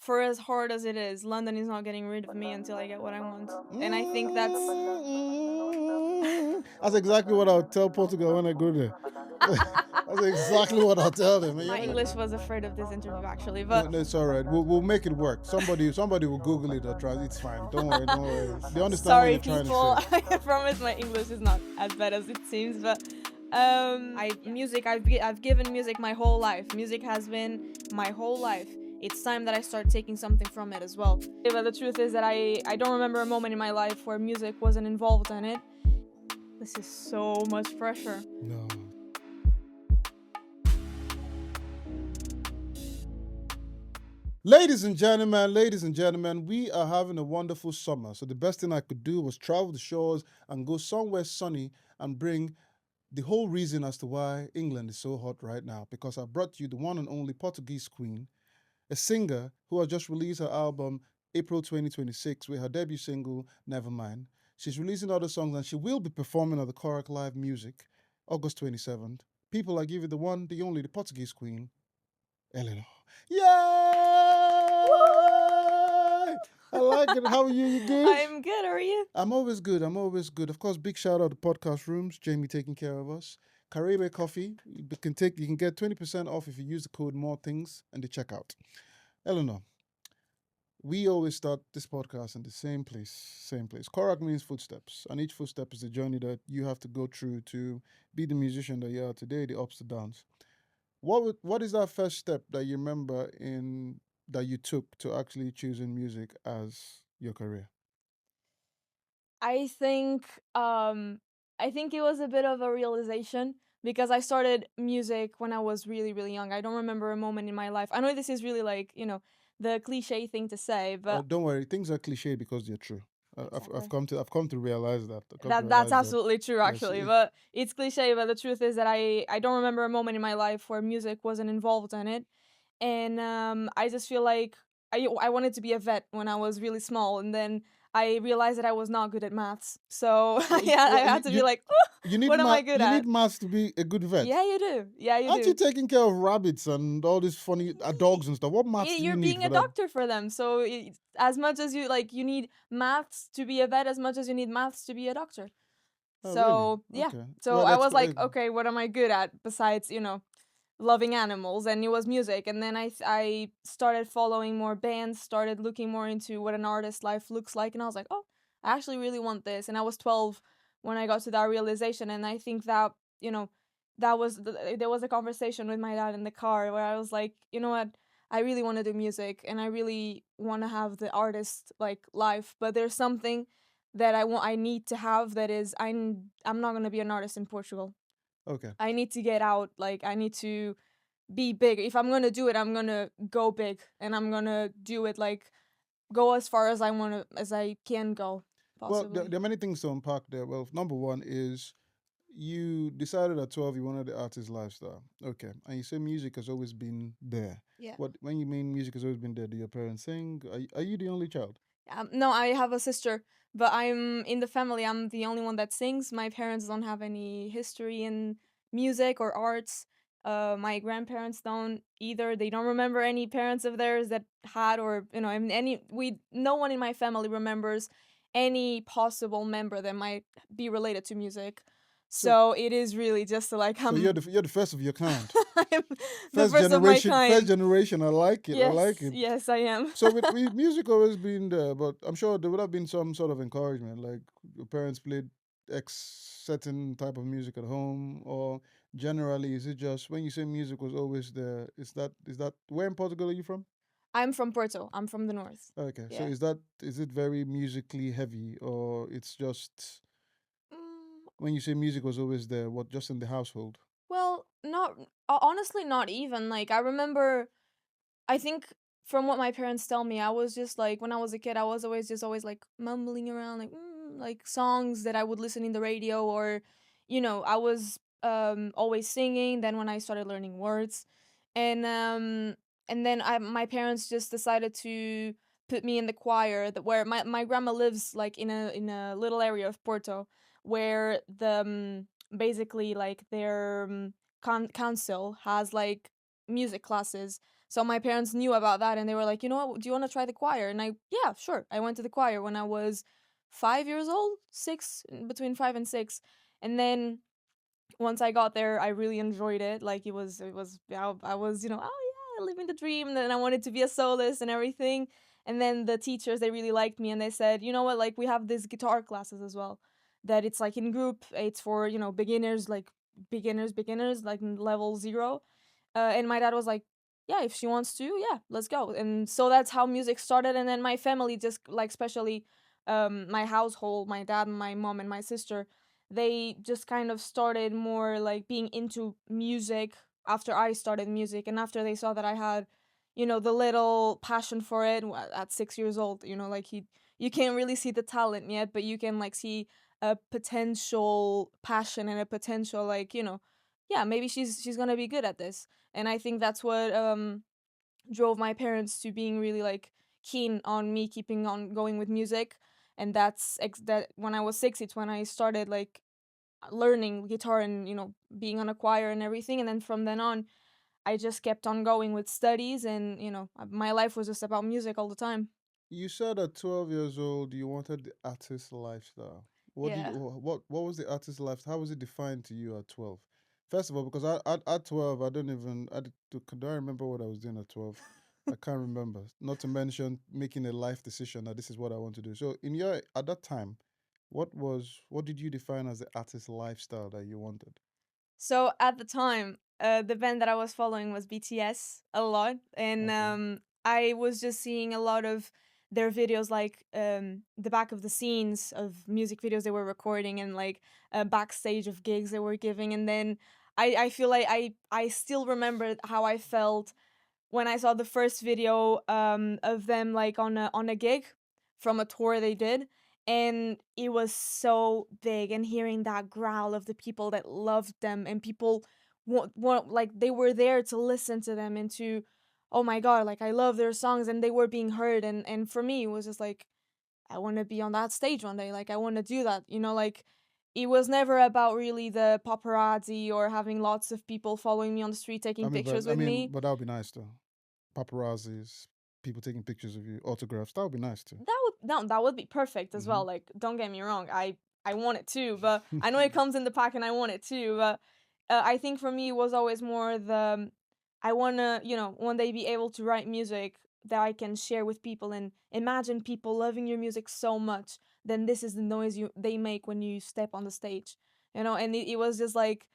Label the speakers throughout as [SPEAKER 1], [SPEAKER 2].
[SPEAKER 1] for as hard as it is, London is not getting rid of me until I get what I want. And I think that's
[SPEAKER 2] That's exactly what I'll tell Portugal when I go there. That's exactly what I'll tell them.
[SPEAKER 1] my English was afraid of this interview actually,
[SPEAKER 2] No,
[SPEAKER 1] but
[SPEAKER 2] no, it's all right. We'll make it work. Somebody will Google it or try. It's fine. Don't worry. Don't worry. They understand what
[SPEAKER 1] sorry
[SPEAKER 2] you're trying
[SPEAKER 1] people,
[SPEAKER 2] to say.
[SPEAKER 1] I promise my English is not as bad as it seems, but I've given music my whole life. Music has been my whole life. It's time that I start taking something from it as well. But the truth is that I don't remember a moment in my life where music wasn't involved in it. This is so much pressure.
[SPEAKER 2] No. Ladies and gentlemen, we are having a wonderful summer. So the best thing I could do was travel the shores and go somewhere sunny and bring the whole reason as to why England is so hot right now. Because I brought you the one and only Portuguese queen, a singer who has just released her album April 2026 with her debut single Nevermind. She's releasing other songs and she will be performing at the Korak Live Music August 27th. People, I give you the one, the only, the Portuguese queen, Eleanor. Yay! I like it. How are you? You good?
[SPEAKER 1] I'm good, how are you?
[SPEAKER 2] I'm always good. Of course, big shout out to Podcast Rooms, Jamie taking care of us. Caribe Coffee, you can get 20% off if you use the code More Things and the checkout. Eleanor, we always start this podcast in the same place, Korak means footsteps, and each footstep is a journey that you have to go through to be the musician that you are today, the ups, the downs. What is that first step that you remember in that you took to actually choosing music as your career?
[SPEAKER 1] I think I think it was a bit of a realization because I started music when I was really really young. I don't remember a moment in my life. I know this is really like, the cliche thing to say, but
[SPEAKER 2] Don't worry, things are cliche because they're true.
[SPEAKER 1] exactly.
[SPEAKER 2] I've come to realize that.
[SPEAKER 1] That's absolutely true
[SPEAKER 2] Yes,
[SPEAKER 1] actually, but it's cliche, but the truth is that I don't remember a moment in my life where music wasn't involved in it. And I just feel like I wanted to be a vet when I was really small, and then I realized that I was not good at maths. So yeah, I had to be like,
[SPEAKER 2] you need
[SPEAKER 1] what am I good
[SPEAKER 2] you
[SPEAKER 1] at?
[SPEAKER 2] need maths to be a good vet.
[SPEAKER 1] Yeah, you do. Yeah, you
[SPEAKER 2] Aren't
[SPEAKER 1] do.
[SPEAKER 2] you taking care of rabbits and all these funny dogs and stuff? What maths do you
[SPEAKER 1] You're
[SPEAKER 2] need
[SPEAKER 1] being
[SPEAKER 2] for
[SPEAKER 1] a
[SPEAKER 2] that?
[SPEAKER 1] doctor for them. So as much as you need maths to be a vet, as much as you need maths to be a doctor.
[SPEAKER 2] Oh,
[SPEAKER 1] So
[SPEAKER 2] really?
[SPEAKER 1] yeah.
[SPEAKER 2] Okay.
[SPEAKER 1] So
[SPEAKER 2] Well,
[SPEAKER 1] I
[SPEAKER 2] that's
[SPEAKER 1] was like, okay, what am I good at besides loving animals? And it was music. And then I started following more bands, started looking more into what an artist's life looks like, and I was like, oh, I actually really want this. And I was 12 when I got to that realization, and I think that there was a conversation with my dad in the car where I was like, you know what, I really want to do music and I really want to have the artist like life, but there's something that I need to have, that is I'm not going to be an artist in Portugal.
[SPEAKER 2] Okay.
[SPEAKER 1] I need to get out. Like, I need to be big. If I'm gonna do it, I'm gonna go big, and I'm gonna do it like go as far as as I can go,
[SPEAKER 2] Well,
[SPEAKER 1] possibly.
[SPEAKER 2] there are many things to unpack there. Well, number one is you decided at 12 you wanted the artist lifestyle. Okay. And you say music has always been there.
[SPEAKER 1] Yeah.
[SPEAKER 2] When you mean music has always been there, do your parents sing? Are you the only child?
[SPEAKER 1] No, I have a sister, but I'm in the family. I'm the only one that sings. My parents don't have any history in music or arts. My grandparents don't either. They don't remember any parents of theirs that had, or I mean, no one in my family remembers any possible member that might be related to music.
[SPEAKER 2] So,
[SPEAKER 1] So it is really just like
[SPEAKER 2] so you're the first of your kind.
[SPEAKER 1] I'm the
[SPEAKER 2] First
[SPEAKER 1] first of my
[SPEAKER 2] generation,
[SPEAKER 1] kind.
[SPEAKER 2] first generation. I like it. I
[SPEAKER 1] Yes,
[SPEAKER 2] like it.
[SPEAKER 1] yes, I am.
[SPEAKER 2] So with music always been there, but I'm sure there would have been some sort of encouragement, like your parents played X certain type of music at home, or generally is it just when you say music was always there? Is that where in Portugal are you from?
[SPEAKER 1] I'm from Porto. I'm from the north.
[SPEAKER 2] Okay, so
[SPEAKER 1] Yeah.
[SPEAKER 2] is it very musically heavy, or it's just
[SPEAKER 1] Mm,
[SPEAKER 2] when you say music was always there, what just in the household?
[SPEAKER 1] well, not honestly, not even. Like, I remember, I think from what my parents tell me, I was just like, when I was a kid, I was always like mumbling around, like songs that I would listen in the radio, or I was always singing. Then when I started learning words, and then my parents just decided to put me in the choir, that where my grandma lives, like in a little area of Porto, where the basically like their council has like music classes. So my parents knew about that and they were like, you know what, do you want to try the choir? And yeah, sure. I went to the choir when I was 5 years old, six, between 5 and 6. And then once I got there, I really enjoyed it. Like I was, oh yeah, living the dream. And then I wanted to be a soloist and everything. And then the teachers, they really liked me and they said, you know what, like we have these guitar classes as well. That it's like in group, it's for, beginners, like beginners, like level 0. And my dad was like, yeah, if she wants to, yeah, let's go. And so that's how music started. And then my family, just like especially my household, my dad, my mom, and my sister, they just kind of started more like being into music after I started music, and after they saw that I had, the little passion for it at 6 years old. Like you can't really see the talent yet, but you can like see a potential passion and a potential, like, yeah, maybe she's gonna be good at this. And I think that's what drove my parents to being really like keen on me keeping on going with music. And that when I was 6, it's when I started like learning guitar and being on a choir and everything. And then from then on, I just kept on going with studies, and my life was just about music all the time.
[SPEAKER 2] You said at 12 years old you wanted the artist lifestyle.
[SPEAKER 1] Yeah.
[SPEAKER 2] What was the artist lifestyle? How was it defined to you at 12? First of all, because at 12 I don't even could I remember what I was doing at 12? I can't remember. Not to mention making a life decision that this is what I want to do. So in your at that time, what did you define as the artist lifestyle that you wanted?
[SPEAKER 1] So at the time, the band that I was following was BTS a lot, and
[SPEAKER 2] Okay.
[SPEAKER 1] I was just seeing a lot of their videos, like the back of the scenes of music videos they were recording, and like backstage of gigs they were giving. And then I feel like I still remember how I felt when I saw the first video of them like on a gig from a tour they did, and it was so big, and hearing that growl of the people that loved them, and people like they were there to listen to them and to, oh my god, like I love their songs, and they were being heard. And for me it was just like, I want to be on that stage one day, like I want to do that, like it was never about really the paparazzi or having lots of people following me on the street taking pictures with me.
[SPEAKER 2] But that would be nice though. Paparazzis, people taking pictures of you, autographs. That would be nice too.
[SPEAKER 1] That would be perfect as
[SPEAKER 2] Hmm.
[SPEAKER 1] well. Like, don't get me wrong, I want it too, but I know it comes in the pack and I want it too. But I think for me it was always more the, I wanna, one day be able to write music that I can share with people, and imagine people loving your music so much. Then this is the noise they make when you step on the stage, and it was just like,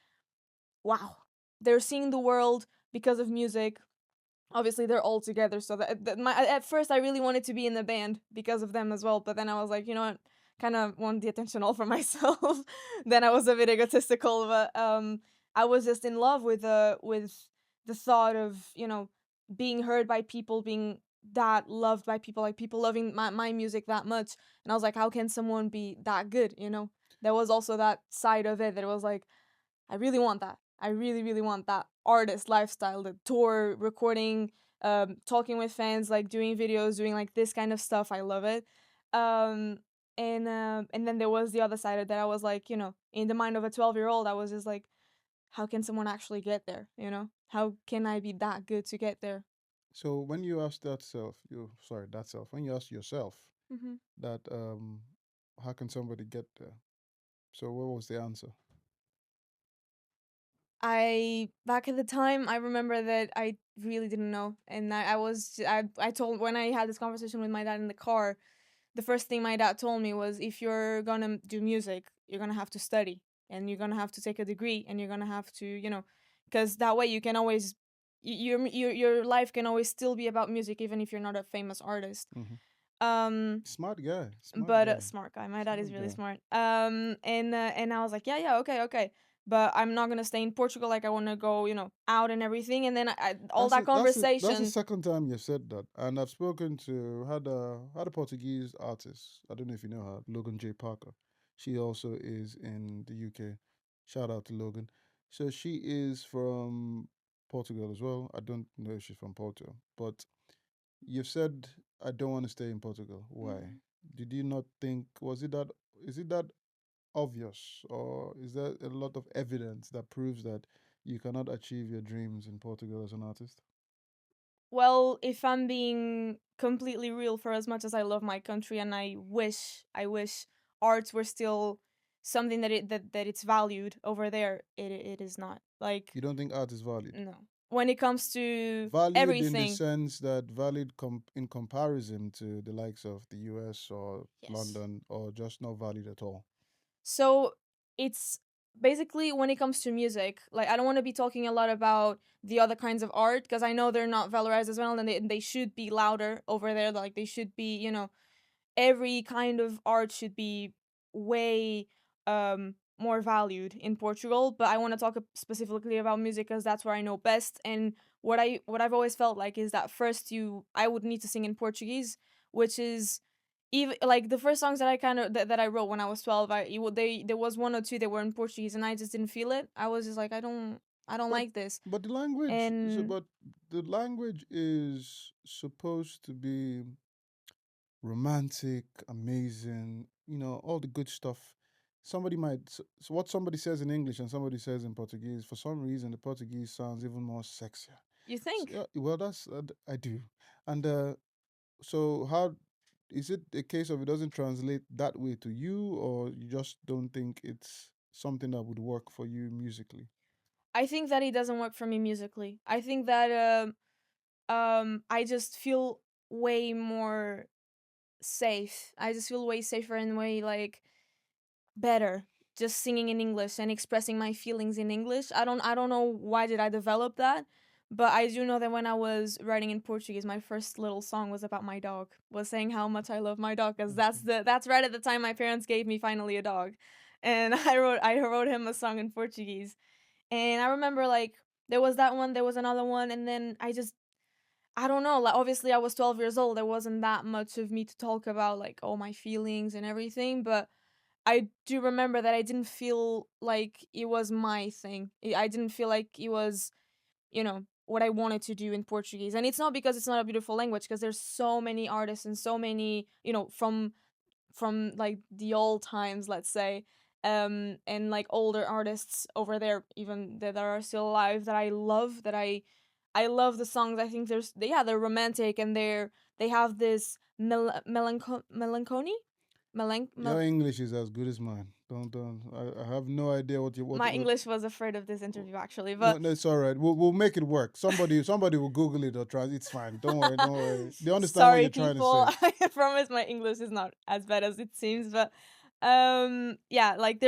[SPEAKER 1] wow, they're seeing the world because of music. Obviously they're all together, so at first I really wanted to be in the band because of them as well, but then I was like, you know what, kind of want the attention all for myself. Then I was a bit egotistical, but I was just in love with the thought of, being heard by people, being that loved by people, like people loving my music that much. And I was like, how can someone be that good, there was also that side of it that was like, I really want that. I really, really want that artist lifestyle, the tour, recording, talking with fans, like doing videos, doing like this kind of stuff. I love it. Um, and then there was the other side of that. I was like, in the mind of a 12-year-old, I was just like, how can someone actually get there? How can I be that good to get there?
[SPEAKER 2] So when you ask that self, when you ask yourself
[SPEAKER 1] hmm
[SPEAKER 2] that how can somebody get there? So what was the answer?
[SPEAKER 1] I back at the time I remember that I really didn't know, and I told when I had this conversation with my dad in the car. The first thing my dad told me was, if you're gonna do music, you're gonna have to study, and you're gonna have to take a degree, and you're gonna have to, because that way you can always, your life can always still be about music, even if you're not a famous artist.
[SPEAKER 2] Hmm.
[SPEAKER 1] Um,
[SPEAKER 2] Smart guy, smart
[SPEAKER 1] but
[SPEAKER 2] guy,
[SPEAKER 1] smart guy. My dad is
[SPEAKER 2] smart
[SPEAKER 1] really
[SPEAKER 2] guy.
[SPEAKER 1] smart. And I was like, yeah, yeah, okay, okay. But I'm not gonna stay in Portugal. Like I want to go, out and everything. And then all that
[SPEAKER 2] That's the
[SPEAKER 1] conversation.
[SPEAKER 2] second time you've said that, and I've spoken to had a Portuguese artist. I don't know if you know her, Logan J Parker. She also is in the UK. Shout out to Logan. So she is from Portugal as well. I don't know if she's from Portugal, but you've said I don't want to stay in Portugal. Why?
[SPEAKER 1] Mhm.
[SPEAKER 2] Did you not think? Was it that? Is it that obvious, or is there a lot of evidence that proves that you cannot achieve your dreams in Portugal as an artist?
[SPEAKER 1] Well, if I'm being completely real, for as much as I love my country and I wish arts were still something that it's valued over there, it is not. Like,
[SPEAKER 2] You don't think art is valued?
[SPEAKER 1] no. When it comes to
[SPEAKER 2] Valued in the
[SPEAKER 1] everything,
[SPEAKER 2] sense that valued in comparison to the likes of the US or
[SPEAKER 1] yes.
[SPEAKER 2] London, or just not valued at all?
[SPEAKER 1] So it's basically when it comes to music, like I don't want to be talking a lot about the other kinds of art because I know they're not valorized as well, and they should be louder over there. Like they should be, every kind of art should be way more valued in Portugal. But I want to talk specifically about music because that's where I know best. And what I've always felt like is that first I would need to sing in Portuguese, which is even like the first songs that I kind of that I wrote when I was 12. There was one or two that were in Portuguese and I just didn't feel it. I was just like I don't
[SPEAKER 2] But
[SPEAKER 1] like this.
[SPEAKER 2] but the language,
[SPEAKER 1] And
[SPEAKER 2] but the language is supposed to be romantic, amazing, all the good stuff. Somebody might, so what somebody says in English and somebody says in Portuguese, for some reason, the Portuguese sounds even more sexier.
[SPEAKER 1] you
[SPEAKER 2] So,
[SPEAKER 1] think?
[SPEAKER 2] yeah, well, I do. And so, how is it a case of it doesn't translate that way to you, or you just don't think it's something that would work for you musically?
[SPEAKER 1] I think that it doesn't work for me musically. I think that I just feel way more safe. I just feel way safer and way like better just singing in English and expressing my feelings in English. I don't know why did I develop that, but I do know that when I was writing in Portuguese, my first little song was about my dog. Was saying how much I love my dog cuz
[SPEAKER 2] Okay.
[SPEAKER 1] that's right at the time my parents gave me finally a dog. And I wrote him a song in Portuguese. And I remember like there was that one, there was another one, and then I don't know, like obviously I was 12 years old. There wasn't that much of me to talk about like all my feelings and everything, but I do remember that I didn't feel like it was my thing. I didn't feel like it was, what I wanted to do in Portuguese. And it's not because it's not a beautiful language, because there's so many artists and so many, from like the old times, let's say, and like older artists over there, even that are still alive, that I love. That I love the songs. I think they're romantic, and they have this melancholy, melan
[SPEAKER 2] Your
[SPEAKER 1] mel-
[SPEAKER 2] English is as good as mine. Don't. I have no idea
[SPEAKER 1] my English was afraid of this interview actually,
[SPEAKER 2] No,
[SPEAKER 1] but
[SPEAKER 2] no, it's all right. We'll make it work. Somebody will Google it or try. It's fine. Don't worry. Don't worry. They understand what
[SPEAKER 1] sorry
[SPEAKER 2] you're trying to
[SPEAKER 1] people.
[SPEAKER 2] say.
[SPEAKER 1] I promise my English is not as bad as it seems, but yeah, like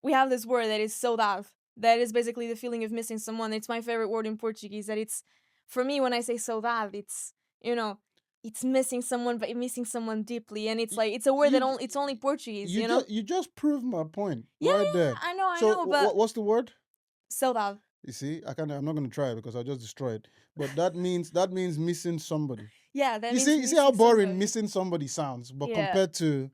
[SPEAKER 1] we have this word that is saudade, that is basically the feeling of missing someone. It's my favorite word in Portuguese. That it's For me, when I say saudade, you know it's missing someone, but missing someone deeply. And it's
[SPEAKER 2] Y-
[SPEAKER 1] like it's a word that
[SPEAKER 2] You
[SPEAKER 1] it's only Portuguese,
[SPEAKER 2] you just proved my point
[SPEAKER 1] yeah,
[SPEAKER 2] right there.
[SPEAKER 1] yeah, I
[SPEAKER 2] So
[SPEAKER 1] know, but
[SPEAKER 2] what's the word?
[SPEAKER 1] saudade.
[SPEAKER 2] You see, I'm not gonna try it because I just destroy it. But that means missing somebody.
[SPEAKER 1] Yeah, that
[SPEAKER 2] You
[SPEAKER 1] means
[SPEAKER 2] see, how
[SPEAKER 1] missing
[SPEAKER 2] boring
[SPEAKER 1] somebody.
[SPEAKER 2] missing somebody sounds, but
[SPEAKER 1] Yeah,
[SPEAKER 2] compared to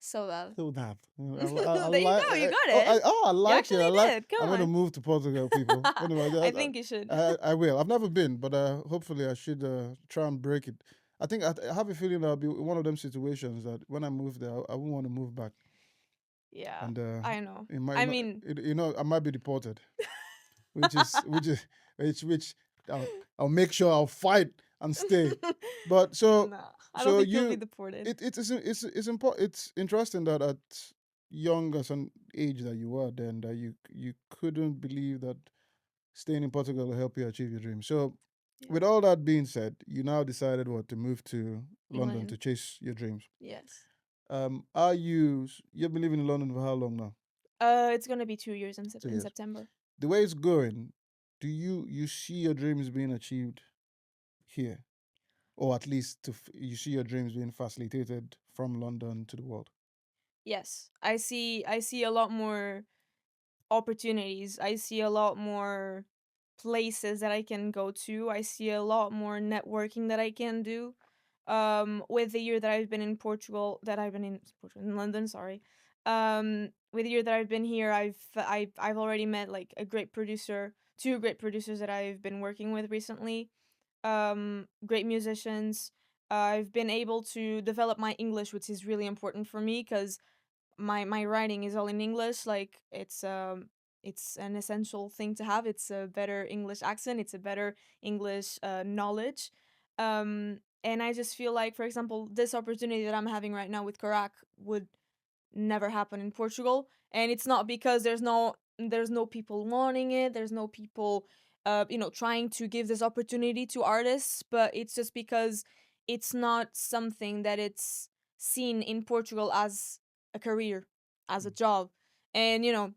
[SPEAKER 1] saudade.
[SPEAKER 2] so that I
[SPEAKER 1] There you
[SPEAKER 2] like
[SPEAKER 1] go, you got it.
[SPEAKER 2] I
[SPEAKER 1] You
[SPEAKER 2] like it.
[SPEAKER 1] actually did.
[SPEAKER 2] I'm
[SPEAKER 1] Come
[SPEAKER 2] gonna
[SPEAKER 1] on.
[SPEAKER 2] move to Portugal, people. Anyway,
[SPEAKER 1] I think you should.
[SPEAKER 2] I will. I've never been, but hopefully I should try and break it. I think I have a feeling that'll be one of them situations that when I move there, I won't want to move back,
[SPEAKER 1] Yeah,
[SPEAKER 2] and
[SPEAKER 1] I know.
[SPEAKER 2] it
[SPEAKER 1] I
[SPEAKER 2] might
[SPEAKER 1] mean,
[SPEAKER 2] I might be deported, which I'll make sure I'll fight and stay. But
[SPEAKER 1] no, I don't think you'll be
[SPEAKER 2] you
[SPEAKER 1] deported.
[SPEAKER 2] it's important. It's interesting that at young as an age that you were then, that you couldn't believe that staying in Portugal will help you achieve your dream. So
[SPEAKER 1] Yeah.
[SPEAKER 2] with all that being said, you now decided what to move to London to
[SPEAKER 1] England.
[SPEAKER 2] chase your dreams.
[SPEAKER 1] Yes.
[SPEAKER 2] Are you've been living in London for how long now?
[SPEAKER 1] It's gonna be 2 years
[SPEAKER 2] Two
[SPEAKER 1] in
[SPEAKER 2] years.
[SPEAKER 1] September.
[SPEAKER 2] The way it's going, do you see your dreams being achieved here, or at least you see your dreams being facilitated from London to the world?
[SPEAKER 1] Yes, I see a lot more opportunities. I see a lot more places that I can go to. I see a lot more networking that I can do. With the year that I've been in Portugal, in London, sorry. With the year that I've been here, I've already met like a great producer, two great producers that I've been working with recently. Great musicians. I've been able to develop my English, which is really important for me because my writing is all in English. Like it's an essential thing to have. It's a better English accent. It's a better English knowledge. And I just feel like, for example, this opportunity that I'm having right now with Korak would never happen in Portugal. And it's not because there's no people wanting it. There's no people, trying to give this opportunity to artists. But it's just because it's not something that it's seen in Portugal as a career, as a job. And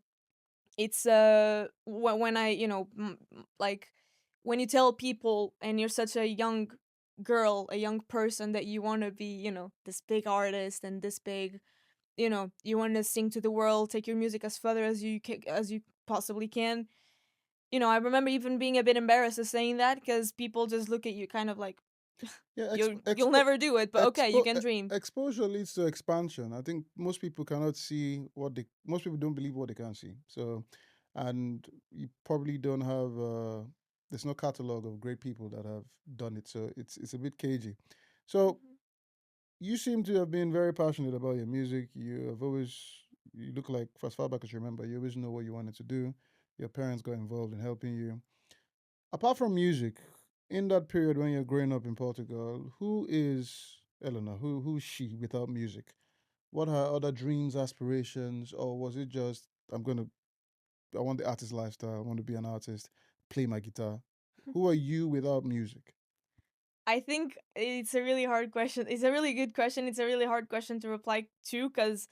[SPEAKER 1] it's when I like when you tell people and you're such a young girl, a young person, that you want to be this big artist and this big, you want to sing to the world, take your music as further as you possibly can. I remember even being a bit embarrassed of saying that because people just look at you kind of like,
[SPEAKER 2] Yeah,
[SPEAKER 1] you'll never do it, but okay, you can dream.
[SPEAKER 2] exposure leads to expansion. I think most people cannot see most people don't believe what they can't see. So, and you probably don't have, there's no catalog of great people that have done it. So it's a bit cagey. So
[SPEAKER 1] Mhm.
[SPEAKER 2] you seem to have been very passionate about your music. You look like, as far back as you remember, you always know what you wanted to do. Your parents got involved in helping you. Apart from music, in that period when you're growing up in Portugal, who is Eleanor? Who's she without music? What are her other dreams, aspirations, or was it just I want the artist lifestyle, I want to be an artist, play my guitar? Who are you without music?
[SPEAKER 1] I think it's a really hard question. It's a really good question. It's a really hard question to reply to because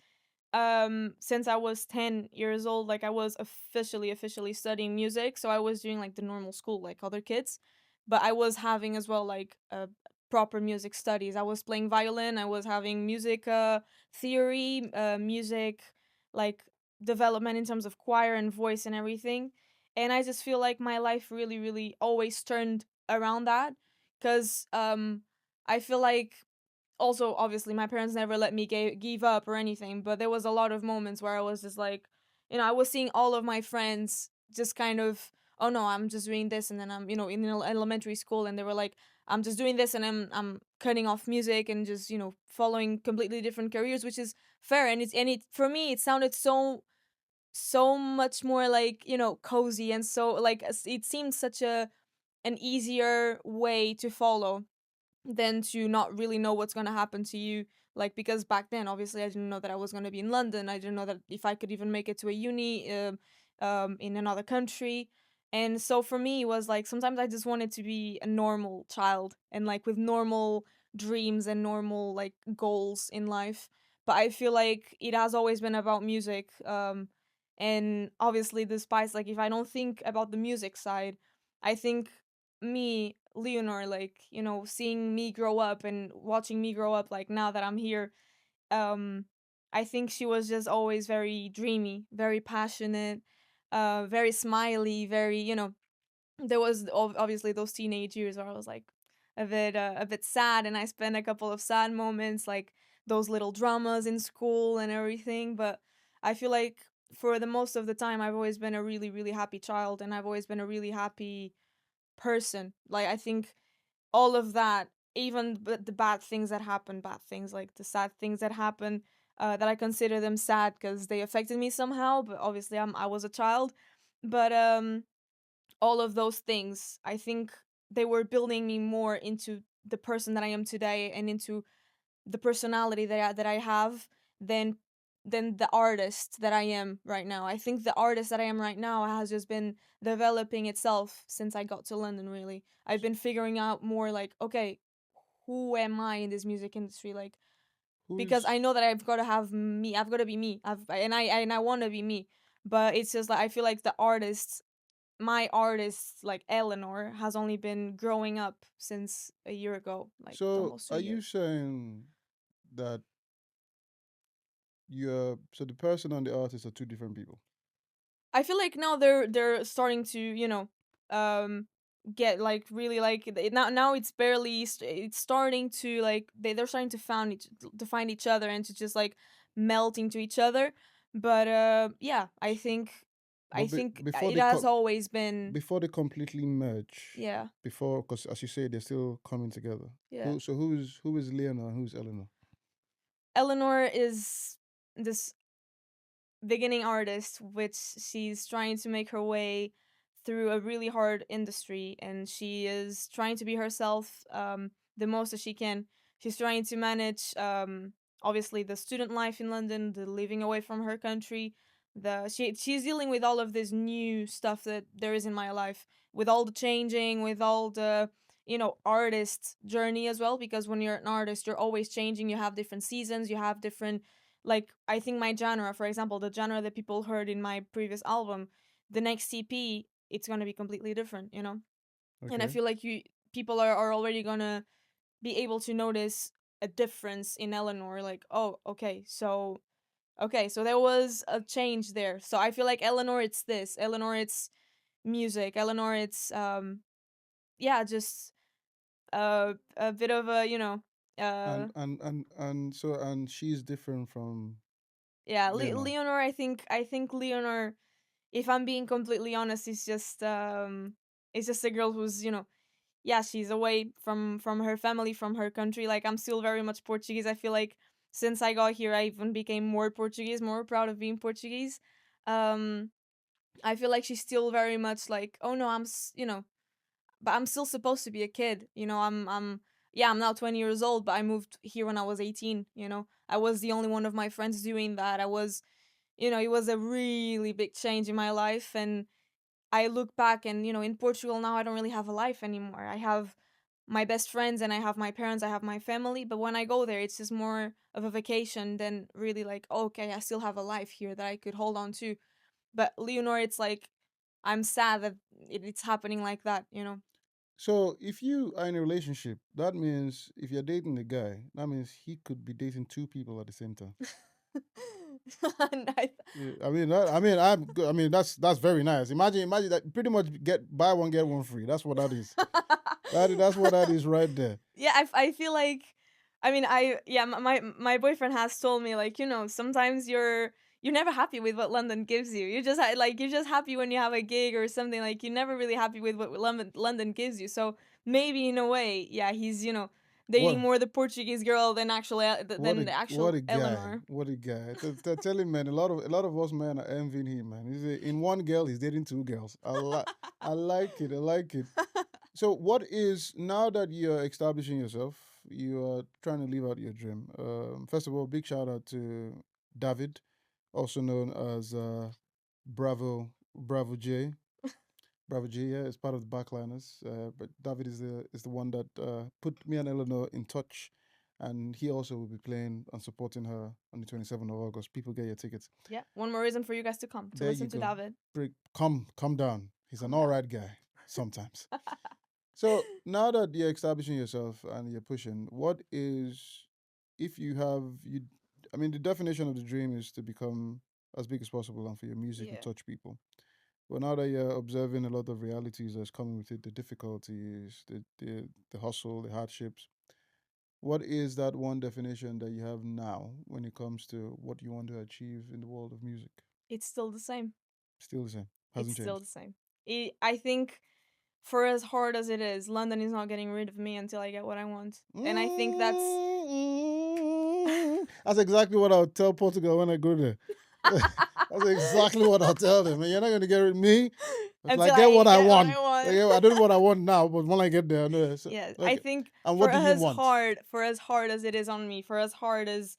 [SPEAKER 1] since I was 10 years old, like I was officially studying music, so I was doing like the normal school like other kids, but I was having as well like proper music studies. I was playing violin, I was having music theory, music like development in terms of choir and voice and everything. And I just feel like my life really always turned around that cuz I feel like also obviously my parents never let me give up or anything, but there was a lot of moments where I was just like, I was seeing all of my friends just kind of, oh no, I'm just doing this, and then I'm in elementary school, and they were like, I'm just doing this, and I'm cutting off music and just following completely different careers, which is fair. And it for me it sounded so much more like cozy, and so like it seemed such an easier way to follow than to not really know what's going to happen to you. Like, because back then obviously I didn't know that I was going to be in London. I didn't know that if I could even make it to a uni in another country. And so for me it was like sometimes I just wanted to be a normal child and like with normal dreams and normal like goals in life. But I feel like it has always been about music. And obviously despite, like, if I don't think about the music side, I think me, Leonor, like, seeing me grow up and watching me grow up, like, now that I'm here, um, I think she was just always very dreamy, very passionate, very smiley, very, there was obviously those teenage years where I was like a bit sad, and I spent a couple of sad moments, like those little dramas in school and everything. But I feel like for the most of the time, I've always been a really happy child, and I've always been a really happy person. Like, I think all of that, even the bad things that happen, bad things like the sad things that happen, that I consider them sad because they affected me somehow. But obviously, I was a child. But all of those things, I think they were building me more into the person that I am today and into the personality that I have than the artist that I am right now. I think the artist that I am right now has just been developing itself since I got to London, really. I've been figuring out more like, okay, who am I in this music industry? Like, because I
[SPEAKER 2] Who's
[SPEAKER 1] know that I've got to have me. I've got to be me. And I want to be me. But it's just like I feel like my artist, like Eleanor, has only been growing up since a year ago, like
[SPEAKER 2] so
[SPEAKER 1] almost two
[SPEAKER 2] are you
[SPEAKER 1] years.
[SPEAKER 2] saying that the person and the artist are two different people?
[SPEAKER 1] I feel like now they're starting to um get like really like now it's barely it's starting to like they're starting to find each other and to just like melt into each other. But yeah,
[SPEAKER 2] But
[SPEAKER 1] I think
[SPEAKER 2] before
[SPEAKER 1] it
[SPEAKER 2] they
[SPEAKER 1] has always been.
[SPEAKER 2] before they completely merge,
[SPEAKER 1] Yeah,
[SPEAKER 2] before, because as you say, they're still coming together.
[SPEAKER 1] yeah.
[SPEAKER 2] Who is Leonor and who's Eleanor?
[SPEAKER 1] Eleanor is this beginning artist, which she's trying to make her way through a really hard industry, and she is trying to be herself the most that she can. She's trying to manage, obviously, the student life in London, the living away from her country. She's dealing with all of this new stuff that there is in my life, with all the changing, with all the artist journey as well. Because when you're an artist, you're always changing. You have different seasons. You have different, like, I think my genre, for example, the genre that people heard in my previous album, the next EP, it's gonna be completely different. And I
[SPEAKER 2] Okay.
[SPEAKER 1] feel like people are already gonna be able to notice a difference in Eleanor. Like, oh, okay, so there was a change there. So I feel like Eleanor, it's this. Eleanor, it's music. Eleanor, it's yeah, just a bit of a uh
[SPEAKER 2] And she's different from
[SPEAKER 1] yeah,
[SPEAKER 2] Leonor.
[SPEAKER 1] Leonor. I think Leonor, if I'm being completely honest, is just a girl who's, yeah, she's away from her family, from her country. Like, I'm still very much Portuguese. I feel like since I got here, I even became more Portuguese, more proud of being Portuguese. Um, I feel like she's still very much like, oh no, but I'm still supposed to be a kid. Yeah, I'm now 20 years old, but I moved here when I was 18. I was the only one of my friends doing that. It was a really big change in my life, and I look back and, in Portugal now, I don't really have a life anymore. I have my best friends and I have my parents, I have my family, but when I go there, it's just more of a vacation than really like, okay, I still have a life here that I could hold on to. But Leonor, it's like, I'm sad that it's happening like that.
[SPEAKER 2] So if you are in a relationship, that means if you're dating a guy, that means he could be dating two people at the same time.
[SPEAKER 1] And
[SPEAKER 2] Yeah, I mean, that's very nice. Imagine that pretty much get buy one get one free. That's what that is. That's what that is right there.
[SPEAKER 1] yeah, I feel like, I mean, yeah, my boyfriend has told me, like, sometimes you're never happy with what London gives you. You're just happy when you have a gig or something. Like, you're never really happy with what London gives you. So maybe in a way, yeah, he's dating
[SPEAKER 2] What
[SPEAKER 1] more the Portuguese girl than than the
[SPEAKER 2] what
[SPEAKER 1] actual
[SPEAKER 2] a guy.
[SPEAKER 1] Eleanor.
[SPEAKER 2] What a guy. Tell him, man, a lot of us men are envying him, man. In one girl he's dating two girls. I like it. I like it. So what is now that you're establishing yourself, you are trying to live out your dream. First of all, big shout out to David, also known as Bravo J. Bravo J, yeah, is part of the backliners. But David is the one that put me and Eleanor in touch, and he also will be playing and supporting her on the 27th of August. People get your tickets.
[SPEAKER 1] Yeah, one more reason for you guys to come to
[SPEAKER 2] There you
[SPEAKER 1] listen to
[SPEAKER 2] go.
[SPEAKER 1] David.
[SPEAKER 2] Come down. He's an
[SPEAKER 1] Calm
[SPEAKER 2] all
[SPEAKER 1] down.
[SPEAKER 2] right guy sometimes. So now that you're establishing yourself and you're pushing, what is if you have you? I mean, the definition of the dream is to become as big as possible and for your music to
[SPEAKER 1] Yeah.
[SPEAKER 2] touch people. But now that you're observing a lot of realities that's coming with it, the difficulties, the hustle, the hardships, what is that one definition that you have now when it comes to what you want to achieve in the world of music?
[SPEAKER 1] It's still the same.
[SPEAKER 2] Still the same,
[SPEAKER 1] It's
[SPEAKER 2] hasn't
[SPEAKER 1] still
[SPEAKER 2] changed.
[SPEAKER 1] the same. I think, for as hard as it is, London is not getting rid of me until I get what I want. And I think that's
[SPEAKER 2] That's exactly what I'll tell Portugal when I go there. That's exactly what I'll tell them. Man, you're not gonna get rid of me until I
[SPEAKER 1] until
[SPEAKER 2] get
[SPEAKER 1] I
[SPEAKER 2] what I
[SPEAKER 1] get what
[SPEAKER 2] want.
[SPEAKER 1] I
[SPEAKER 2] Like,
[SPEAKER 1] want.
[SPEAKER 2] yeah, I don't know what I want now, but when I get there, I know. So,
[SPEAKER 1] Yeah, I
[SPEAKER 2] okay.
[SPEAKER 1] think
[SPEAKER 2] And what
[SPEAKER 1] for
[SPEAKER 2] do you
[SPEAKER 1] as
[SPEAKER 2] want?
[SPEAKER 1] hard for as hard as it is on me, for as hard as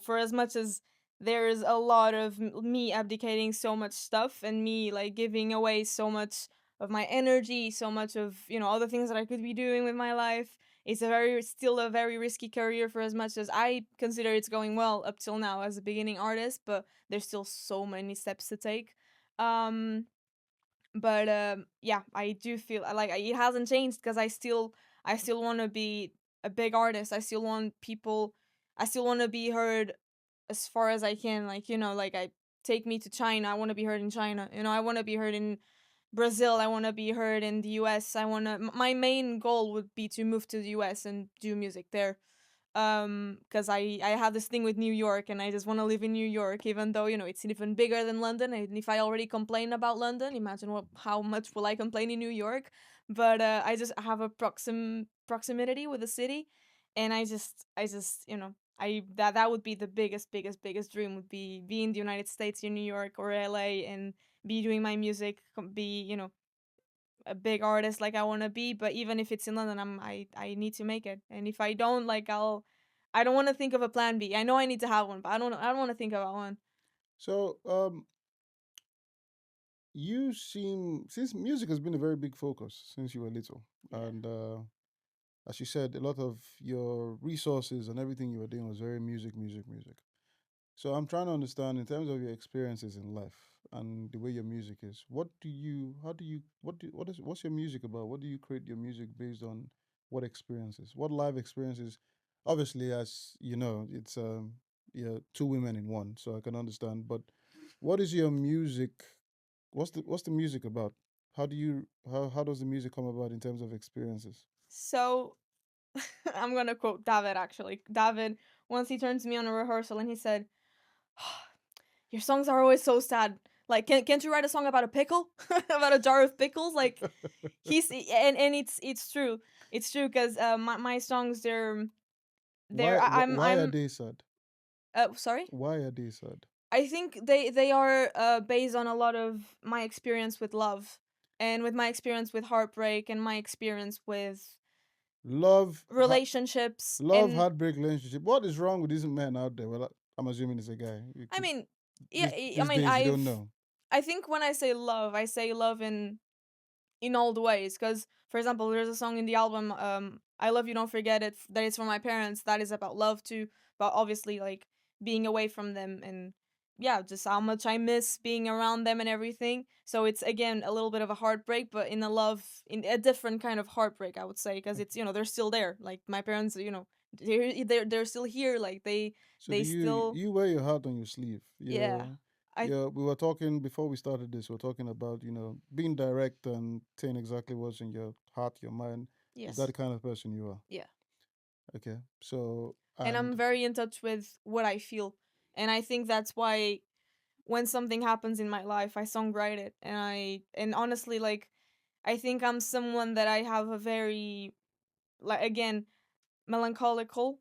[SPEAKER 1] for as much as there's a lot of me abdicating so much stuff and me like giving away so much of my energy, so much of other things that I could be doing with my life. It's still a very risky career for as much as I consider it's going well up till now as a beginning artist, but there's still so many steps to take. Um but yeah, I do feel like it hasn't changed because I still want to be a big artist. I still want to be heard as far as I can. Like, like, I take me to China, I want to be heard in China. I want to be heard in Brazil, I want to be heard in the US. My main goal would be to move to the US and do music there. Because I have this thing with New York, and I just want to live in New York, even though it's even bigger than London. And if I already complain about London, imagine how much will I complain in New York. But I just have a proximity with the city, and I just that would be the biggest dream, would be in the United States, in New York or LA, and be doing my music, be, a big artist like I want to be. But even if it's in London, I need to make it. And if I don't, like, I don't want to think of a plan B. I know I need to have one, but I don't want to think about one.
[SPEAKER 2] So, you seem, since music has been a very big focus since you were little,
[SPEAKER 1] Yeah.
[SPEAKER 2] and as you said, a lot of your resources and everything you were doing was very music, music, music. So I'm trying to understand in terms of your experiences in life and the way your music is. How do you, what's your music about? What do you create your music based on? What experiences? What live experiences? Obviously, as you know, it's yeah, two women in one, so I can understand. But what is your music? What's the music about? How does the music come about in terms of experiences?
[SPEAKER 1] So I'm gonna quote David, actually. David, once he turned to me on a rehearsal and he said, "Your songs are always so sad. Like, can't you write a song about a pickle, about a jar of pickles?" Like, and it's true. It's true, because my songs, they're
[SPEAKER 2] Why are
[SPEAKER 1] I'm
[SPEAKER 2] they sad?
[SPEAKER 1] sorry.
[SPEAKER 2] Why are they sad?
[SPEAKER 1] I think they are based on a lot of my experience with love, and with my experience with heartbreak, and my experience with
[SPEAKER 2] Love,
[SPEAKER 1] relationships.
[SPEAKER 2] love,
[SPEAKER 1] And
[SPEAKER 2] heartbreak, relationship. What is wrong with these men out there? Well, I'm assuming it's a guy.
[SPEAKER 1] I mean, yeah, I
[SPEAKER 2] These
[SPEAKER 1] mean,
[SPEAKER 2] days, you don't know.
[SPEAKER 1] I think when I say love in all the ways. Because, for example, there's a song in the album, "I Love You, Don't Forget It," that is from my parents. That is about love too, but obviously, like, being away from them, and yeah, just how much I miss being around them and everything. So it's, again, a little bit of a heartbreak, but in a different kind of heartbreak, I would say, because it's, they're still there. Like, my parents, they're still here. Like,
[SPEAKER 2] So
[SPEAKER 1] they
[SPEAKER 2] do you
[SPEAKER 1] still,
[SPEAKER 2] you wear your heart on your sleeve?
[SPEAKER 1] yeah. I
[SPEAKER 2] Yeah. We were talking before we started this. We are talking about being direct and saying exactly what's in your heart, your mind. Is that
[SPEAKER 1] Yes,
[SPEAKER 2] the kind of person you are?
[SPEAKER 1] yeah.
[SPEAKER 2] Okay. So
[SPEAKER 1] And I'm
[SPEAKER 2] and
[SPEAKER 1] very in touch with what I feel. And I think that's why when something happens in my life, I songwrite it. And honestly, like, I think I'm someone that I have a very, like, again, melancholical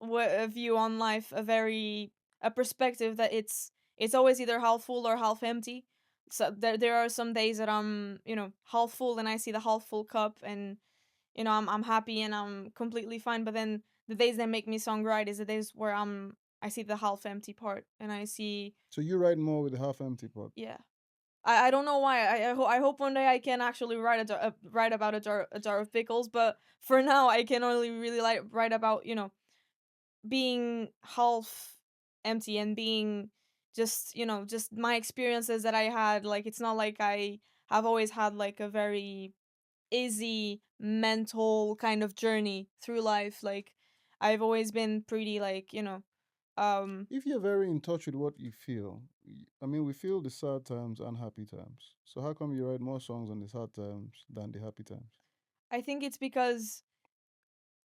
[SPEAKER 1] view on life, a perspective that it's always either half full or half empty. So there are some days that I'm, half full, and I see the half full cup, and I'm happy and I'm completely fine. But then the days that make me songwrite is the days where I see the half empty part, and I see,
[SPEAKER 2] so you write more with the half empty pot.
[SPEAKER 1] yeah. I don't know why. I hope one day I can actually write about a jar of pickles. But for now, I can only really, like, write about, being half empty, and being just my experiences that I had. Like, it's not like I have always had, like, a very easy mental kind of journey through life. Like, I've always been pretty, like, um
[SPEAKER 2] If you're very in touch with what you feel, I mean, we feel the sad times and happy times. So how come you write more songs on the sad times than the happy times?
[SPEAKER 1] I think it's because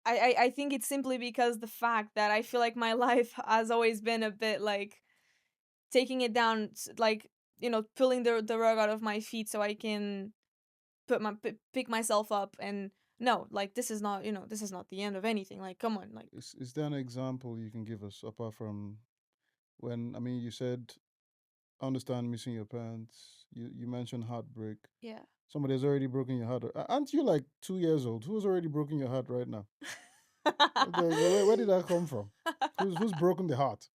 [SPEAKER 1] I think it's simply because the fact that I feel like my life has always been a bit like taking it down, like, pulling the rug out of my feet so I can pick myself up. And no, like, this is not the end of anything. Like, come on, like,
[SPEAKER 2] Is there an example you can give us apart from when, I mean, you said, I understand missing your parents. You mentioned heartbreak.
[SPEAKER 1] yeah.
[SPEAKER 2] Somebody has already broken your heart. Aren't you like 2 years old? Who's already broken your heart right now? Where did that come from? Who's broken the heart?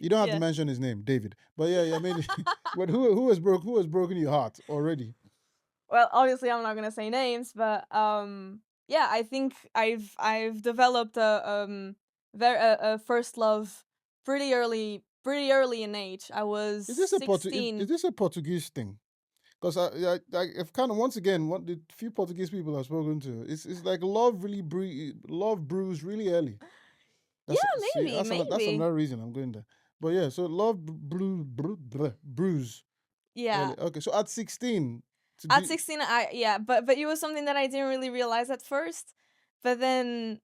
[SPEAKER 2] You don't have to
[SPEAKER 1] Yeah.
[SPEAKER 2] mention his name, David. But yeah, I mean, but who has broken your heart already?
[SPEAKER 1] Well, obviously I'm not gonna say names, but yeah, I think I've developed a first love pretty early in age. I was
[SPEAKER 2] Is this a is
[SPEAKER 1] 16.
[SPEAKER 2] this a Portuguese thing? Because I've kind of, once again, what the few Portuguese people I've spoken to, it's like love brews really early.
[SPEAKER 1] Yeah,
[SPEAKER 2] See, that's
[SPEAKER 1] maybe.
[SPEAKER 2] another reason I'm going there. But yeah, so brews
[SPEAKER 1] Yeah.
[SPEAKER 2] early. Okay, so at 16 to
[SPEAKER 1] At
[SPEAKER 2] be
[SPEAKER 1] 16, yeah, but it was something that I didn't really realize at first. But then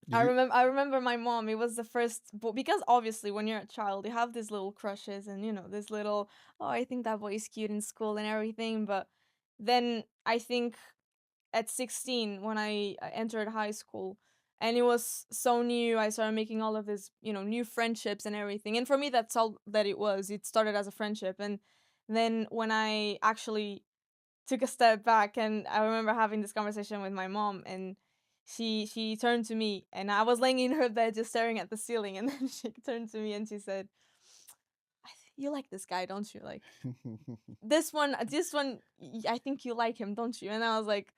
[SPEAKER 2] did you
[SPEAKER 1] I remember my mom. It was the first, because obviously when you're a child, you have these little crushes, and this little, oh, I think that boy is cute in school and everything. But then I think at 16, when I entered high school, and it was so new. I started making all of this, new friendships and everything. And for me, that's all that it was. It started as a friendship, and then when I actually took a step back, and I remember having this conversation with my mom, and she turned to me, and I was laying in her bed just staring at the ceiling, and then she turned to me and she said, "You like this guy, don't you? Like this one, I think you like him, don't you?" And I was like,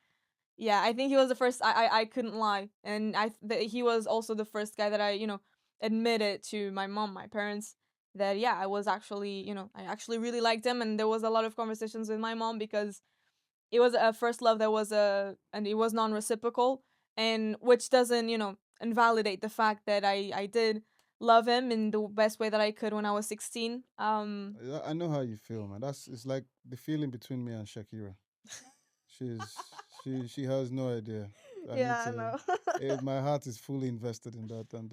[SPEAKER 1] "Yeah, I think he was the first." I couldn't lie, and he was also the first guy that I admitted to my mom, my parents, that yeah, I was actually I actually really liked him, and there was a lot of conversations with my mom because it was a first love that was and it was non-reciprocal, and which doesn't invalidate the fact that I did love him in the best way that I could when I was 16.
[SPEAKER 2] Yeah, I know how you feel, man. It's like the feeling between me and Shakira. She's she has no idea. I need
[SPEAKER 1] Yeah, I
[SPEAKER 2] to.
[SPEAKER 1] know.
[SPEAKER 2] My heart is fully invested in that, and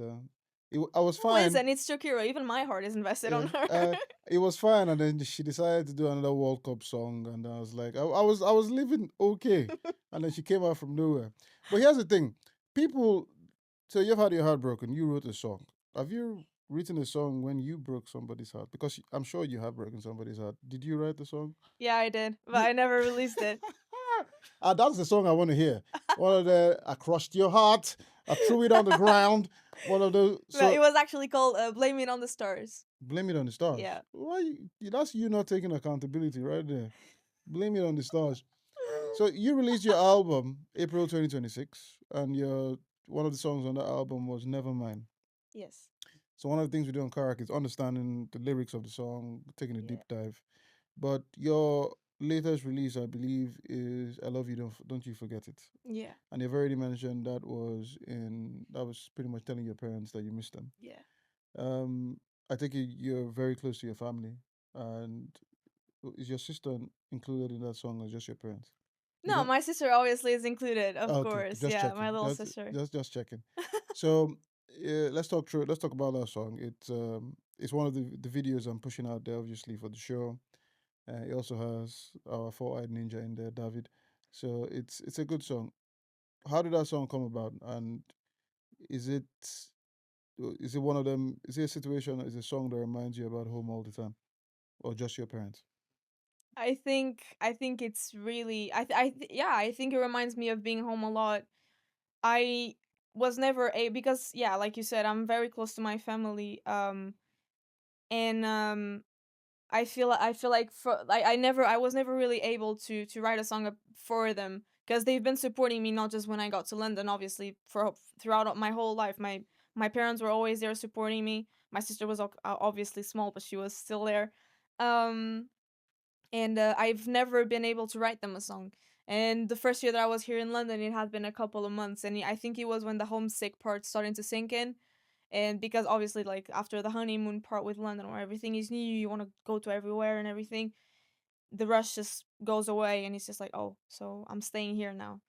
[SPEAKER 2] I was
[SPEAKER 1] No,
[SPEAKER 2] fine.
[SPEAKER 1] listen, it's Shakira. Even my heart is invested on
[SPEAKER 2] Yeah,
[SPEAKER 1] her.
[SPEAKER 2] it was fine, and then she decided to do another World Cup song, and I was like, I was living okay, and then she came out from nowhere. But here's the thing, people. So you've had your heart broken. You wrote a song. Have you written a song when you broke somebody's heart? Because I'm sure you have broken somebody's heart. Did you write the song?
[SPEAKER 1] Yeah, I did, but
[SPEAKER 2] You.
[SPEAKER 1] I never released it.
[SPEAKER 2] That's the song I want to hear. One of the I crushed your heart. I threw it on the ground. One of those.
[SPEAKER 1] But it
[SPEAKER 2] So
[SPEAKER 1] was actually called "Blame It on the Stars."
[SPEAKER 2] blame it on the stars.
[SPEAKER 1] Yeah.
[SPEAKER 2] Why? That's you not taking accountability right there. Blame it on the stars. So you released your album April 2026, and your one of the songs on the album was Nevermind.
[SPEAKER 1] Yes.
[SPEAKER 2] So one of the things we do on Korak is understanding the lyrics of the song, taking a deep
[SPEAKER 1] Yeah.
[SPEAKER 2] dive. But your latest release, I believe, is "I Love You, Don't You Forget It."
[SPEAKER 1] Yeah.
[SPEAKER 2] And you've already mentioned that was pretty much telling your parents that you miss them.
[SPEAKER 1] Yeah.
[SPEAKER 2] Um, I think you're very close to your family, and is your sister included in that song or just your parents? You
[SPEAKER 1] No,
[SPEAKER 2] don't.
[SPEAKER 1] my sister obviously is included, of
[SPEAKER 2] Oh, okay,
[SPEAKER 1] course.
[SPEAKER 2] just
[SPEAKER 1] Yeah, my
[SPEAKER 2] checking.
[SPEAKER 1] little
[SPEAKER 2] Just
[SPEAKER 1] sister.
[SPEAKER 2] just just checking. So let's talk through. Let's talk about that song. It's one of the videos I'm pushing out there, obviously for the show. It also has our four-eyed ninja in there, David. So it's a good song. How did that song come about? And is it is it one of them? Is it a situation? Is it a song that reminds you about home all the time, or just your parents?
[SPEAKER 1] I think it's really yeah, I think it reminds me of being home a lot. I was never a because yeah, like you said, I'm very close to my family. And I feel like I was never really able to write a song for them because they've been supporting me not just when I got to London, obviously for throughout my whole life. My parents were always there supporting me. My sister was obviously small, but she was still there. Um, and I've never been able to write them a song. And the first year that I was here in London, it had been a couple of months, and I think it was when the homesick part starting to sink in, and because obviously like after the honeymoon part with London where everything is new, you want to go to everywhere and everything, the rush just goes away, and it's just like, oh, so I'm staying here now.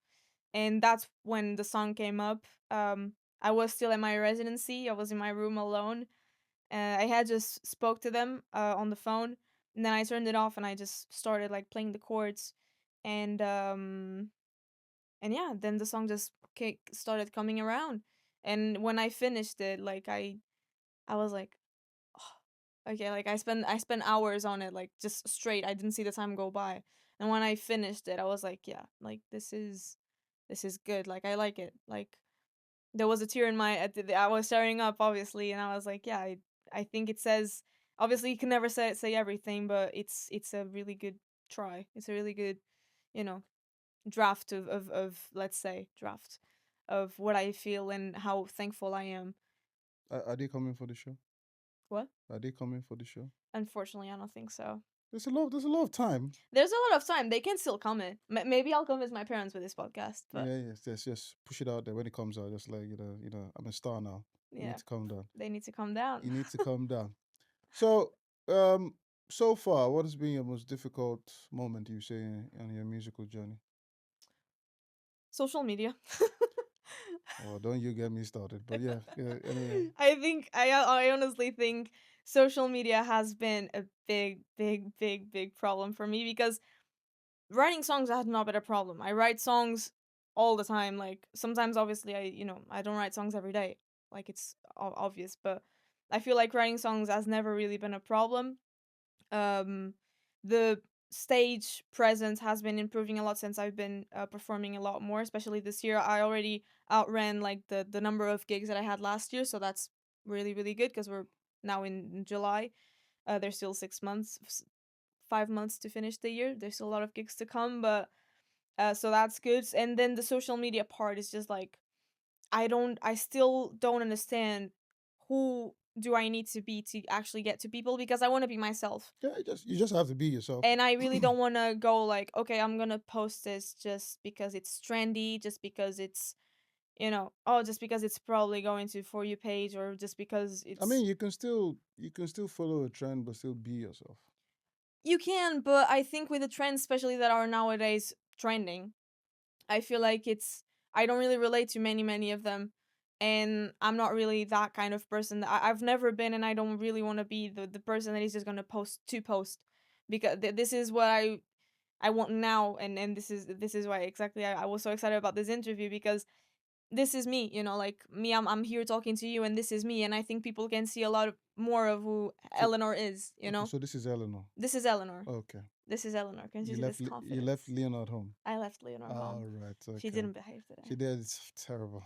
[SPEAKER 1] And that's when the song came up. I was still at my residency. I was in my room alone. I had just spoke to them on the phone, and then I turned it off and I just started like playing the chords, and yeah, then the song just started coming around. And when I finished it, like I was like, oh, okay, like I spent hours on it, like just straight. I didn't see the time go by. And when I finished it, I was like, yeah, like this is good. Like I like it. Like there was a tear in my I was staring up obviously, and I was like, yeah, I think it says, obviously you can never say everything, but it's a really good try. It's a really good, you know, draft of let's say draft of what I feel and how thankful I am.
[SPEAKER 2] Are they coming for the show?
[SPEAKER 1] What?
[SPEAKER 2] Are they coming for the show?
[SPEAKER 1] Unfortunately, I don't think so.
[SPEAKER 2] There's a lot. There's a lot of time.
[SPEAKER 1] There's a lot of time. They can still comment. Maybe I'll convince my parents with this podcast, but
[SPEAKER 2] Yeah, yes, yes, just push it out there when it comes out. Just like I'm a star now. You need
[SPEAKER 1] yeah,
[SPEAKER 2] to calm down.
[SPEAKER 1] they need to calm down.
[SPEAKER 2] You need to calm down. So, so far, what has been your most difficult moment you say on your musical journey?
[SPEAKER 1] Social media.
[SPEAKER 2] Oh, don't you get me started. But yeah, yeah. Anyway,
[SPEAKER 1] I honestly think social media has been a big problem for me because writing songs has not been a problem. I write songs all the time. Like sometimes obviously I don't write songs every day. Like it's obvious, but I feel like writing songs has never really been a problem. Um the stage presence has been improving a lot since I've been performing a lot more, especially this year. I already outran like the number of gigs that I had last year, so that's really really good because we're now in July. There's still 6 months, 5 months to finish the year. There's still a lot of gigs to come, but so that's good. And then the social media part is just like I still don't understand who do I need to be to actually get to people, because I want to be myself.
[SPEAKER 2] Yeah, you just have to be yourself.
[SPEAKER 1] And I really don't want to go like, okay, I'm going to post this just because it's trendy, just because it's, just because it's probably going to For You page, or just because
[SPEAKER 2] I
[SPEAKER 1] it's.
[SPEAKER 2] mean, you can still follow a trend, but still be yourself.
[SPEAKER 1] You can, but I think with the trends, especially that are nowadays trending, I feel like I don't really relate to many of them, and I'm not really that kind of person. I've never been, and I don't really want to be the person that is just gonna post, because this is what I want now, and this is why exactly I was so excited about this interview, because this is me, like me. I'm here talking to you, and this is me, and I think people can see a lot of more of who
[SPEAKER 2] So
[SPEAKER 1] Eleanor is.
[SPEAKER 2] okay, so this is Eleanor.
[SPEAKER 1] This is Eleanor.
[SPEAKER 2] Okay,
[SPEAKER 1] This is Eleanor. Can you
[SPEAKER 2] you
[SPEAKER 1] see this
[SPEAKER 2] left you left
[SPEAKER 1] confidence?
[SPEAKER 2] Leonor at home.
[SPEAKER 1] I left Leonor
[SPEAKER 2] All
[SPEAKER 1] home.
[SPEAKER 2] right,
[SPEAKER 1] She
[SPEAKER 2] okay.
[SPEAKER 1] didn't behave today.
[SPEAKER 2] She did. It's terrible,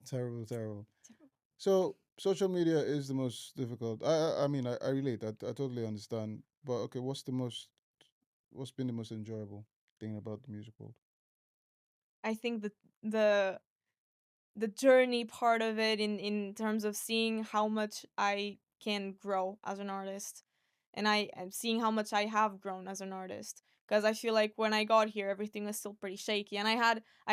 [SPEAKER 2] terrible, terrible.
[SPEAKER 1] Terrible.
[SPEAKER 2] So social media is the most difficult. I mean, I relate. I totally understand. But okay, what's been the most enjoyable thing about the music world?
[SPEAKER 1] I think that the the journey part of it, in terms of seeing how much I can grow as an artist, and I am seeing how much I have grown as an artist, because I feel like when I got here everything was still pretty shaky, and I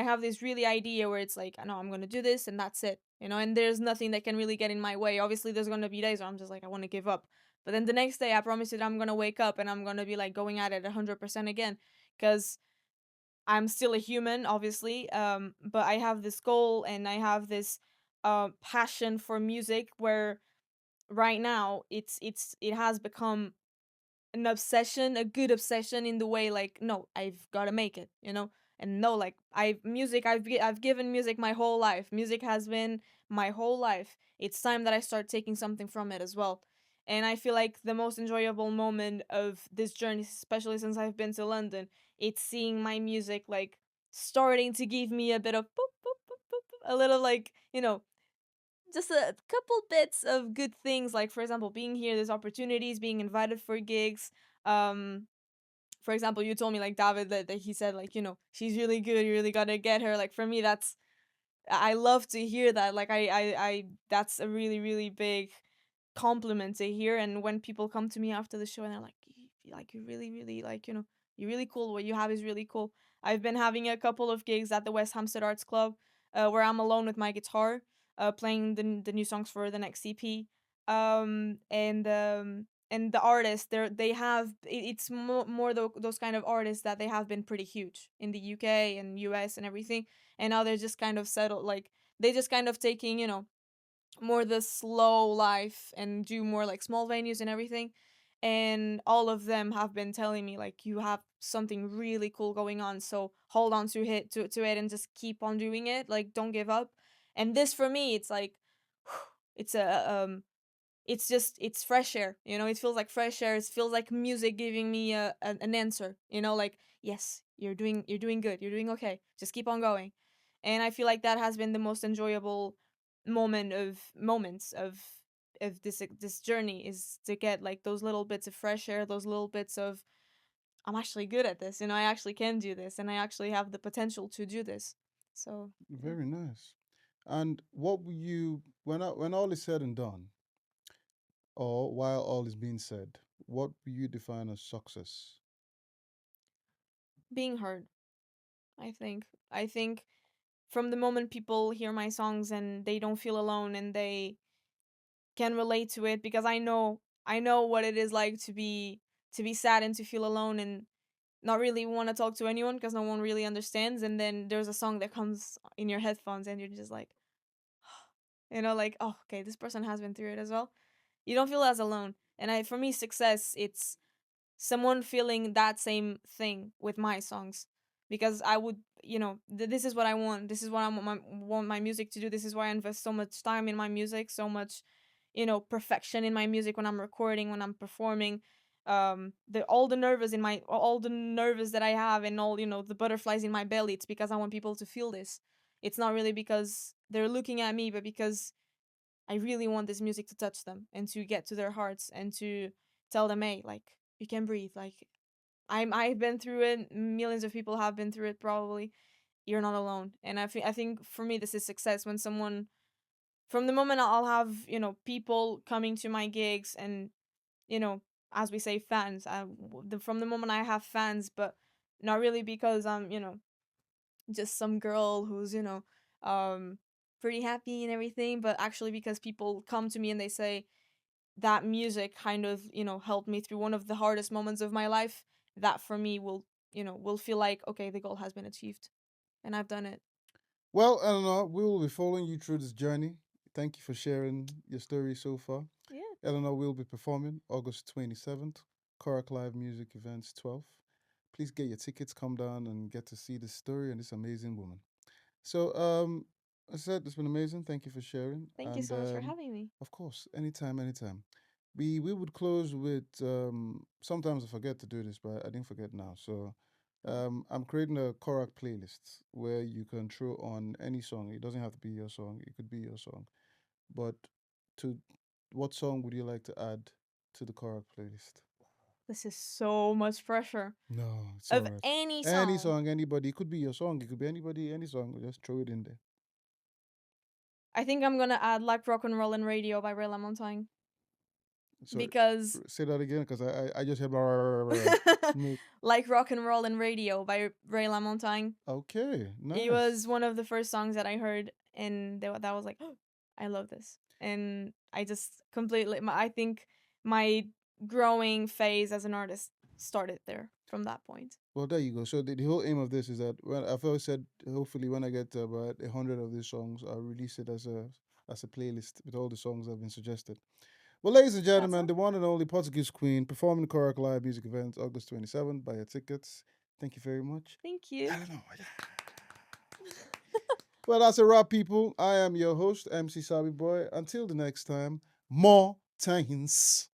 [SPEAKER 1] have this really idea where it's like, I know I'm going to do this and that's it, and there's nothing that can really get in my way. Obviously there's going to be days where I'm just like, I want to give up, but then the next day I promise you that I'm going to wake up and I'm going to be like going at it 100% again, because I'm still a human, obviously, but I have this goal and I have this passion for music, where right now it has become an obsession, a good obsession, in the way like, no, I've got to make it. And no, like I've given music my whole life. Music has been my whole life. It's time that I start taking something from it as well. And I feel like the most enjoyable moment of this journey, especially since I've been to London, it's seeing my music like starting to give me a bit of boop, boop, boop, boop, boop, a little, like, just a couple bits of good things, like for example being here, there's opportunities, being invited for gigs. um for example, you told me like David that he said like, she's really good, you really gotta get her. Like for me, I love to hear that. Like I that's a really really big compliment to hear. And when people come to me after the show and they're like, you really really, like, you're really cool, what you have is really cool. I've been having a couple of gigs at the West Hampstead Arts Club, where I'm alone with my guitar, playing the new songs for the next EP. And the artists, it's more those kind of artists that they have been pretty huge in the UK and US and everything, and now they're just kind of settled, like they just kind of taking, more the slow life and do more like small venues and everything. And all of them have been telling me like, you have something really cool going on, so hold on to it and just keep on doing it, like don't give up. And this for me, it's like it's a it's fresh air, it feels like fresh air. It feels like music giving me an answer, like, yes, you're doing good, you're doing okay, just keep on going. And I feel like that has been the most enjoyable moments of this journey, is to get like those little bits of fresh air, those little bits of, I'm actually good at this, I actually can do this, and I actually have the potential to do this. So yeah.
[SPEAKER 2] Very nice. And what will you when all is said and done, or while all is being said, what will you define as success?
[SPEAKER 1] Being heard, I think from the moment people hear my songs and they don't feel alone and they can relate to it, because I know what it is like to be sad and to feel alone and not really want to talk to anyone because no one really understands, and then there's a song that comes in your headphones and you're just like, like, oh, okay, this person has been through it as well. You don't feel as alone. And for me, success, it's someone feeling that same thing with my songs. because I would, this is what I want. This is what I want my music to do. This is why I invest so much time in my music, so much, perfection in my music when I'm recording, when I'm performing. All the nerves that I have, and all, the butterflies in my belly. It's because I want people to feel this. It's not really because they're looking at me, but because I really want this music to touch them and to get to their hearts and to tell them, hey, like, you can breathe. Like, I've been through it. Millions of people have been through it. Probably you're not alone. And I think for me this is success when someone, from the moment I'll have, people coming to my gigs and, you know as we say, fans. From the moment I have fans, but not really because I'm, just some girl who's, um pretty happy and everything, but actually because people come to me and they say that music kind of, helped me through one of the hardest moments of my life. That for me will feel like, okay, the goal has been achieved and I've done it.
[SPEAKER 2] Well, Eleanor, we will be following you through this journey. Thank you for sharing your story so far.
[SPEAKER 1] Yeah.
[SPEAKER 2] Eleanor will be performing August 27th, Korak Live Music Events 12. Please get your tickets, come down and get to see this story and this amazing woman. So, I said it's been amazing. Thank you for sharing.
[SPEAKER 1] Thank you
[SPEAKER 2] And
[SPEAKER 1] so much for having me.
[SPEAKER 2] of course, anytime, anytime. We would close with sometimes I forget to do this, but I didn't forget now. So I'm creating a Korak playlist where you can throw on any song. It doesn't have to be your song. It could be your song. But to what song would you like to add to the Korak playlist?
[SPEAKER 1] This is so much pressure.
[SPEAKER 2] No, it's all
[SPEAKER 1] Of
[SPEAKER 2] right.
[SPEAKER 1] any
[SPEAKER 2] Any
[SPEAKER 1] song.
[SPEAKER 2] song, anybody. It could be your song. It could be anybody, any song. Just throw it in there.
[SPEAKER 1] I think I'm gonna add Like Rock and Roll and Radio by Ray LaMontagne.
[SPEAKER 2] Sorry,
[SPEAKER 1] Because
[SPEAKER 2] say that again because I just heard. Make
[SPEAKER 1] Like Rock and Roll and Radio by Ray LaMontagne.
[SPEAKER 2] okay,
[SPEAKER 1] It was
[SPEAKER 2] nice.
[SPEAKER 1] one of the first songs that I heard, and that was like, oh, I love this. And I just completely, I think my growing phase as an artist started there from that point.
[SPEAKER 2] Well, there you go. So the whole aim of this is that when I've always said, hopefully when I get to about 100 of these songs, I'll release it as a playlist with all the songs that have been suggested. Well, ladies and
[SPEAKER 1] That's
[SPEAKER 2] gentlemen,
[SPEAKER 1] all.
[SPEAKER 2] the one and only Portuguese Queen performing Korak Live music event August 27th. Buy your tickets. Thank you very much.
[SPEAKER 1] Thank you.
[SPEAKER 2] Eleanor. Well, that's a wrap, people. I am your host, MC Sabi Boy. Until the next time, more times.